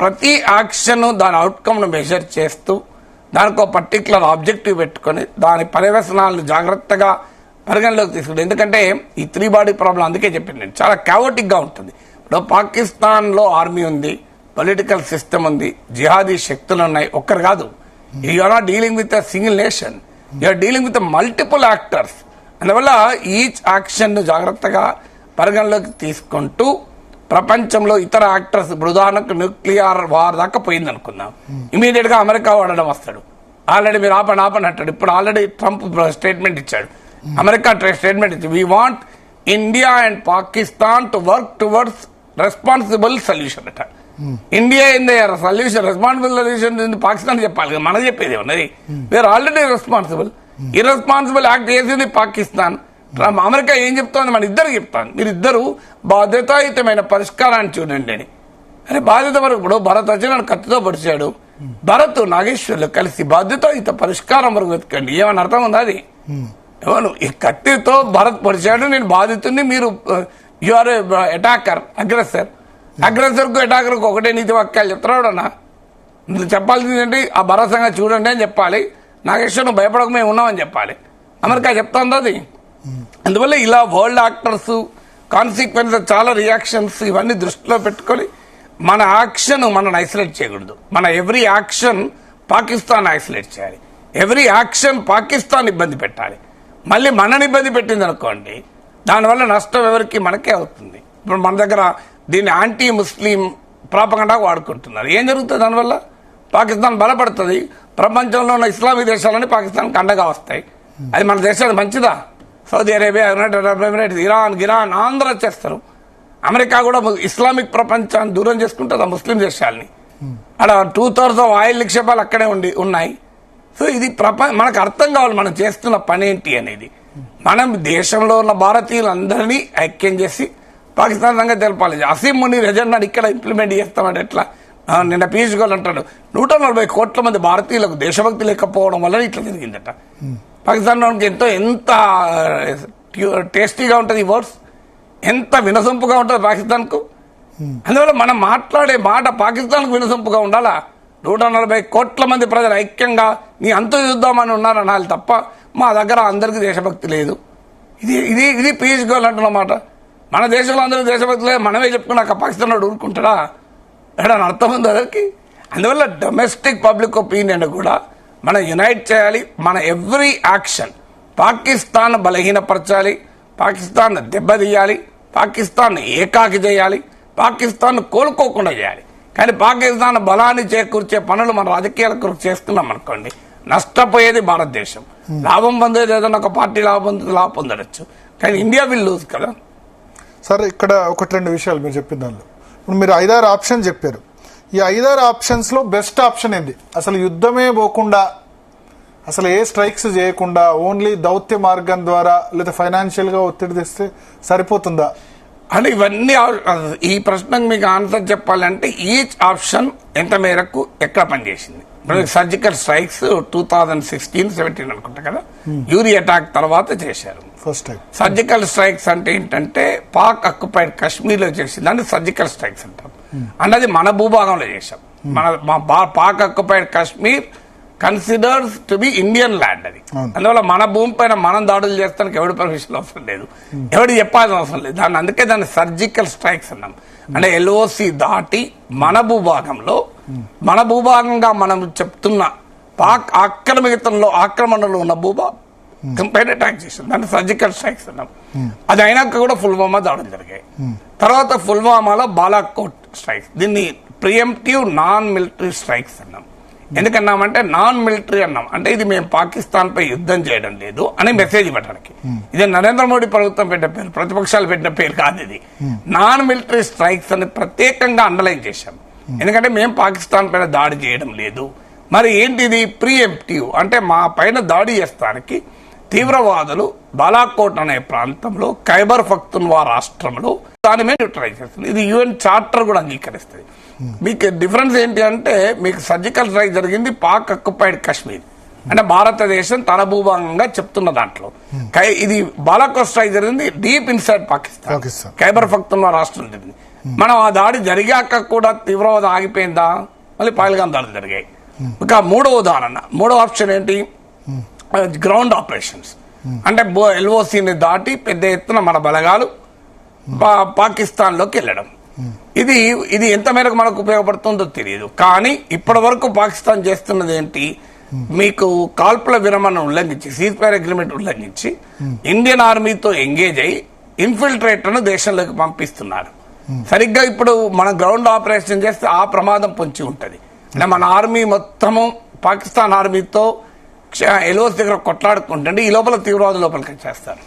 ప్రతి యాక్షన్ దాని అవుట్కమ్ను మెజర్ చేస్తూ దానికి పర్టికులర్ ఆబ్జెక్టివ్ పెట్టుకొని దాని పర్యవసనాలను జాగ్రత్తగా పరిగణలోకి తీసుకుంటాం. ఎందుకంటే ఈ 3 బాడీ ప్రాబ్లం అందుకే చెప్పింది నేను, చాలా క్యావోటిక్గా ఉంటుంది. ఇప్పుడు పాకిస్తాన్లో ఆర్మీ ఉంది, పొలిటికల్ సిస్టమ్ ఉంది, జిహాదీ శక్తులు ఉన్నాయి. ఒక్కరు కాదు. You are not dealing with a single nation, you are dealing with multiple actors. అందువల్ల ఈచ్ యాక్షన్ ను జాగ్రత్తగా పరిగణలోకి తీసుకుంటూ ప్రపంచంలో ఇతర యాక్టర్స్, ఉదాహరణకు న్యూక్లియర్ వార్ దాకా పోయింది అనుకుందాం, ఇమీడియట్ గా అమెరికా వాడడం వస్తాడు. ఆల్రెడీ మీరు ఆపని అంటాడు. ఇప్పుడు ఆల్రెడీ ట్రంప్ స్టేట్మెంట్ ఇచ్చాడు, అమెరికా స్టేట్మెంట్ ఇచ్చి we want India and Pakistan to work towards responsible solution అట. ఇండియా ఏంది సొల్యూషన్, రెస్పాన్సిబుల్ సొల్యూషన్ పాకిస్తాన్ చెప్పాలి, మనం చెప్పేది ఉన్నది. We are already responsible. Irresponsible act చేసింది పాకిస్తాన్. అమెరికా ఏం చెప్తోంది, మన ఇద్దరు చెప్తాను, మీరిద్దరు బాధ్యతాయుతమైన పరిష్కారాన్ని చూడండి అని. అరే బాధ్యత వరకు ఇప్పుడు భరత్ వచ్చి నన్ను కత్తితో పొడిచాడు, భరత్ నాగేశ్వర్లు కలిసి బాధ్యతాయుత పరిష్కారం వరకు వెతకండి. ఏమన్నా అర్థం ఉందా అది? ఎవరు ఈ కత్తితో భరత్ పొడిచాడు, నేను బాధితుడిని, మీరు you are attacker, aggressor. Aggressor కు అటాకర్ కు ఒకటే నీతి వాక్యాలు చెప్తున్నాడన్నా. చెప్పాల్సింది ఏంటి, ఆ భరోసాగా చూడండి అని చెప్పాలి. నాగేశ్వర్ నువ్వు భయపడక మేము ఉన్నామని చెప్పాలి. అమెరికా చెప్తాంది అది. అందువల్ల ఇలా వరల్డ్ యాక్టర్స్ కాన్సిక్వెన్స్, చాలా రియాక్షన్స్ ఇవన్నీ దృష్టిలో పెట్టుకొని మన యాక్షన్ మనం ఐసోలేట్ చేయకూడదు. మన ఎవ్రీ యాక్షన్ పాకిస్తాన్ ఐసోలేట్ చేయాలి. ఎవ్రీ యాక్షన్ పాకిస్తాన్ ఇబ్బంది పెట్టాలి. మళ్ళీ మనని ఇబ్బంది పెట్టింది అనుకోండి, దానివల్ల నష్టం ఎవరికి, మనకే అవుతుంది. ఇప్పుడు మన దగ్గర దీన్ని యాంటీ ముస్లిం ప్రాపగండా వాడుకుంటున్నారు. ఏం జరుగుతుంది దానివల్ల? పాకిస్తాన్ బలపడుతుంది, ప్రపంచంలో ఉన్న ఇస్లామిక్ దేశాలని పాకిస్తాన్కి అండగా వస్తాయి. అది మన దేశానికి మంచిదా? Saudi Arabia, United Arab Emirates, Iran Andhra చేస్తారు. అమెరికా కూడా ఇస్లామిక్ ప్రపంచాన్ని దూరం చేసుకుంటుంది ఆ ముస్లిం దేశాలని. అక్కడ 2/3 ఆయిల్ నిక్షేపాలు అక్కడే ఉన్నాయి. సో ఇది మనకు అర్థం కావాలి మనం చేస్తున్న పని ఏంటి అనేది. మనం దేశంలో ఉన్న భారతీయులందరినీ ఐక్యం చేసి పాకిస్తాన్ సంగతి తెలపాలి. అసీం మునీర్ ఎజెండాను ఇక్కడ ఇంప్లిమెంట్ చేస్తామంటే ఎట్లా? నిన్న పీయూష్ గోయల్ అంటాడు 140 కోట్ల మంది భారతీయులకు దేశభక్తి లేకపోవడం వల్ల ఇట్లా జరిగిందట. పాకిస్తాన్ ఎంత టేస్టీగా ఉంటుంది ఈ వర్డ్స్, ఎంత వినసొంపుగా ఉంటుంది పాకిస్తాన్ కు. అందువల్ల మనం మాట్లాడే మాట పాకిస్తాన్ కు వినసొంపుగా ఉండాలా? 140 కోట్ల మంది ప్రజలు ఐక్యంగా నీ అంతు చూద్దామని ఉన్నారనాలి తప్ప మా దగ్గర అందరికీ దేశభక్తి లేదు. ఇది పీయూష్ గోయల్ అంటున్నమాట. మన దేశంలో అందరికీ దేశభక్తి లేదు, మనమే చెప్పుకున్నాక పాకిస్తాన్ వాడు ఊరుకుంటాడా? ఎక్కడని అర్థం ఉంది ಅದಕ್ಕೆ. అందువల్ల డొమెస్టిక్ పబ్లిక్ ఒపీనియన్ కూడా మనం యునైట్ చేయాలి. మన ఎవ్రీ యాక్షన్ పాకిస్తాన్ బలహీనపరచాలి, పాకిస్తాన్ దెబ్బతీయాలి, పాకిస్తాన్ ఏకాకి చేయాలి, పాకిస్తాన్ కోలుకోకుండా చేయాలి. కానీ పాకిస్తాన్ బలాన్ని చేకూర్చే పనులు మన రాజకీయాల కొరకు చేస్తున్నాం అనుకోండి, నష్టపోయేది భారతదేశం. లాభం పొందేది ఏదైనా ఒక పార్టీ లాభం పొందవచ్చు, కానీ ఇండియా విల్ లూజ్ కదా. సరే, ఇక్కడ 1-2 విషయాలు మీరు చెప్పిన దానిలో ఇప్పుడు మీరు 5-6 ఆప్షన్ చెప్పారు. ఈ 5-6 ఆప్షన్స్ లో బెస్ట్ ఆప్షన్ ఏంది? అసలు యుద్ధమే పోకుండా, అసలు ఏ స్ట్రైక్స్ చేయకుండా, ఓన్లీ దౌత్య మార్గం ద్వారా లేదా ఫైనాన్షియల్ గా ఒత్తిడి తెస్తే సరిపోతుందా? అంటే ఇవన్నీ ఈ ప్రశ్నకు మీకు ఆన్సర్ చెప్పాలంటే ఈచ్ ఆప్షన్ ఎంత మేరకు ఎక్కడ పనిచేసింది. సర్జికల్ స్ట్రైక్స్ 2016-17 అనుకుంటా కదా, యూరి అటాక్ తర్వాత చేశారు ఫస్ట్ టైం. సర్జికల్ స్ట్రైక్స్ అంటే ఏంటంటే పాక్ అక్యుపైడ్ కాశ్మీర్ లో చేసింది, దాన్ని సర్జికల్ స్ట్రైక్స్ అంటారు. అన్నది మన భూభాగంలో చేశాం. Pak occupied Kashmir considers to be Indian land. అది అందువల్ల మన భూమి పైన మనం దాడులు చేస్తానికి ఎవరి పర్మిషన్ అవసరం లేదు, ఎవరికి చెప్పాల్సిన అవసరం లేదు. అందుకే దాన్ని సర్జికల్ స్ట్రైక్స్ అన్నాం. అంటే LOC దాటి మన భూభాగంగా మనం చెప్తున్న పాక్ ఆక్రమణలో ఉన్న భూభాగం పైన అటాక్ చేసింది, దాన్ని సర్జికల్ స్ట్రైక్స్ అన్నాం. అది అయినాక కూడా పుల్వామా దాడులు జరిగాయి. తర్వాత పుల్వామాలో బాలాకోట్ స్ట్రైక్స్, దీన్ని ప్రియంప్టివ్ నాన్ మిలిటరీ స్ట్రైక్స్ అన్నాం. ఎందుకన్నామంటే నాన్ మిలిటరీ అన్నాం అంటే ఇది మేము పాకిస్తాన్ పై యుద్ధం చేయడం లేదు అని మెసేజ్ ఇవ్వడానికి. ఇది నరేంద్ర మోడీ ప్రభుత్వం పెట్టిన పేరు, ప్రతిపక్షాలు పెట్టిన పేరు కాదు. ఇది నాన్ మిలిటరీ స్ట్రైక్స్ అని ప్రత్యేకంగా అండర్లైన్ చేశాం. ఎందుకంటే మేము పాకిస్తాన్ పైన దాడి చేయడం లేదు. మరి ఏంటిది? ప్రియంప్టివ్ అంటే మా పైన దాడి చేస్తానికి తీవ్రవాదులు బాలాకోట్ అనే ప్రాంతంలో, ఖైబర్ పఖ్తూన్ఖ్వా రాష్ట్రంలో దాని మీద న్యూట్రలైజ్ చేస్తుంది. ఇది UN చార్టర్ కూడా అంగీకరిస్తుంది. మీకు డిఫరెన్స్ ఏంటి అంటే, మీకు సర్జికల్ స్ట్రైక్ జరిగింది పాక్ అక్యుపైడ్ కాశ్మీర్ అంటే భారతదేశం తన భూభాగంగా చెప్తున్న దాంట్లో. ఇది బాలాకోట్ స్ట్రైక్ జరిగింది డీప్ ఇన్సైడ్ పాకిస్తాన్, ఖైబర్ పఖ్తూన్ఖ్వా రాష్ట్రం జరిగింది. మనం ఆ దాడి జరిగాక కూడా తీవ్రవాదం ఆగిపోయిందా? మళ్ళీ పహల్గాం దాడులు జరిగాయి. ఇక మూడో ఉదాహరణ, మూడో ఆప్షన్ ఏంటి? Ground operations. అంటే ఎల్ఓసిని దాటి పెద్ద ఎత్తున మన బలగాలు పాకిస్తాన్లోకి వెళ్ళడం. ఇది ఎంత మేరకు మనకు ఉపయోగపడుతుందో తెలియదు. కానీ ఇప్పటి వరకు పాకిస్తాన్ చేస్తున్నది ఏంటి? మీకు కాల్పుల విరమణ ఉల్లంఘించి, సీజ్ ఫైర్ అగ్రిమెంట్ ఉల్లంఘించి ఇండియన్ ఆర్మీతో ఎంగేజ్ అయ్యి ఇన్ఫిల్ట్రేటర్ను దేశంలోకి పంపిస్తున్నారు. సరిగ్గా ఇప్పుడు మనం గ్రౌండ్ ఆపరేషన్ చేస్తే ఆ ప్రమాదం పొంచి ఉంటది. అంటే మన ఆర్మీ మొత్తము పాకిస్తాన్ ఆర్మీతో ఎల్ఓసి దగ్గర కొట్లాడుకుంటుంటే ఈ లోపల తీవ్రవాదుల లోపలికి చేస్తారు.